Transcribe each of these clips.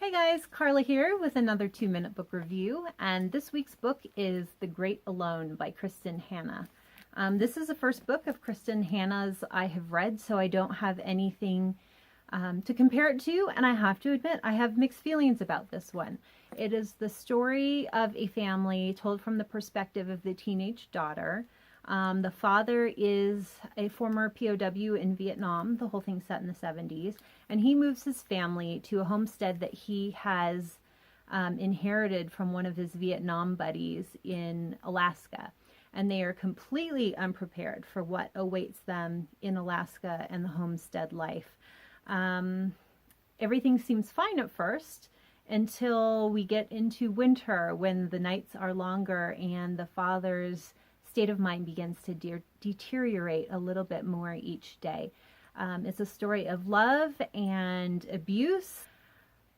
Hi guys, Carla here with another 2-minute book review, and this week's book is The Great Alone by Kristin Hannah. This is the first book of Kristin Hannah's I have read, so I don't have anything to compare it to, and I have to admit I have mixed feelings about this one. It is the story of a family told from the perspective of the teenage daughter. The father is a former POW in Vietnam, the whole thing set in the 70s, and he moves his family to a homestead that he has inherited from one of his Vietnam buddies in Alaska. And they are completely unprepared for what awaits them in Alaska and the homestead life. Everything seems fine at first until we get into winter, when the nights are longer and the father's state of mind begins to deteriorate a little bit more each day. It's a story of love and abuse.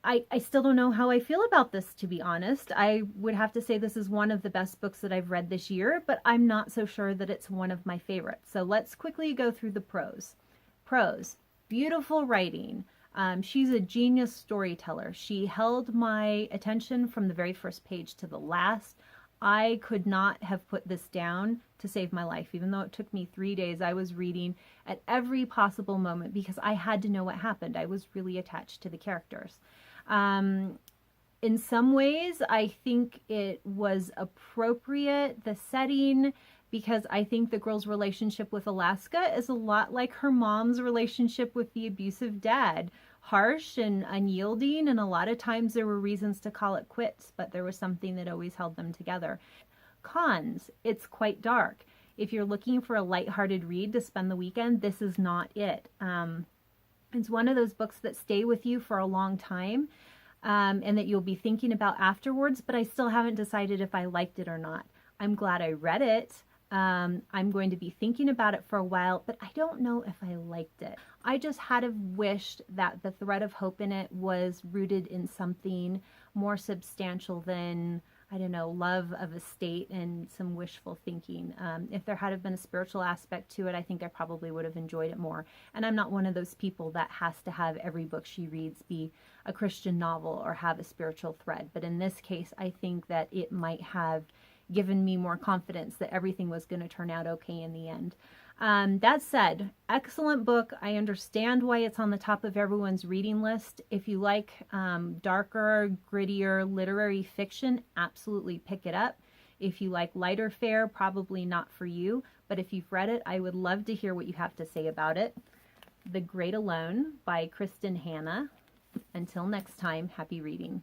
I still don't know how I feel about this, to be honest. I would have to say this is one of the best books that I've read this year, but I'm not so sure that it's one of my favorites. So let's quickly go through the prose. Prose, beautiful writing. She's a genius storyteller. She held my attention from the very first page to the last. I could not have put this down to save my life. Even though it took me 3 days, I was reading at every possible moment because I had to know what happened. I was really attached to the characters. In some ways, I think it was appropriate, the setting, because I think the girl's relationship with Alaska is a lot like her mom's relationship with the abusive dad. Harsh and unyielding, and a lot of times there were reasons to call it quits, but there was something that always held them together. Cons, it's quite dark. If you're looking for a lighthearted read to spend the weekend, this is not it. It's one of those books that stay with you for a long time, and that you'll be thinking about afterwards, but I still haven't decided if I liked it or not. I'm glad I read it. I'm going to be thinking about it for a while, but I don't know if I liked it. I just had wished that the thread of hope in it was rooted in something more substantial than, I don't know, love of a state and some wishful thinking. If there had been a spiritual aspect to it, I think I probably would have enjoyed it more. And I'm not one of those people that has to have every book she reads be a Christian novel or have a spiritual thread. But in this case, I think that it might have given me more confidence that everything was going to turn out okay in the end. That said, excellent book. I understand why it's on the top of everyone's reading list. If you like darker, grittier literary fiction, absolutely pick it up. If you like lighter fare, probably not for you. But if you've read it, I would love to hear what you have to say about it. The Great Alone by Kristin Hannah. Until next time, happy reading.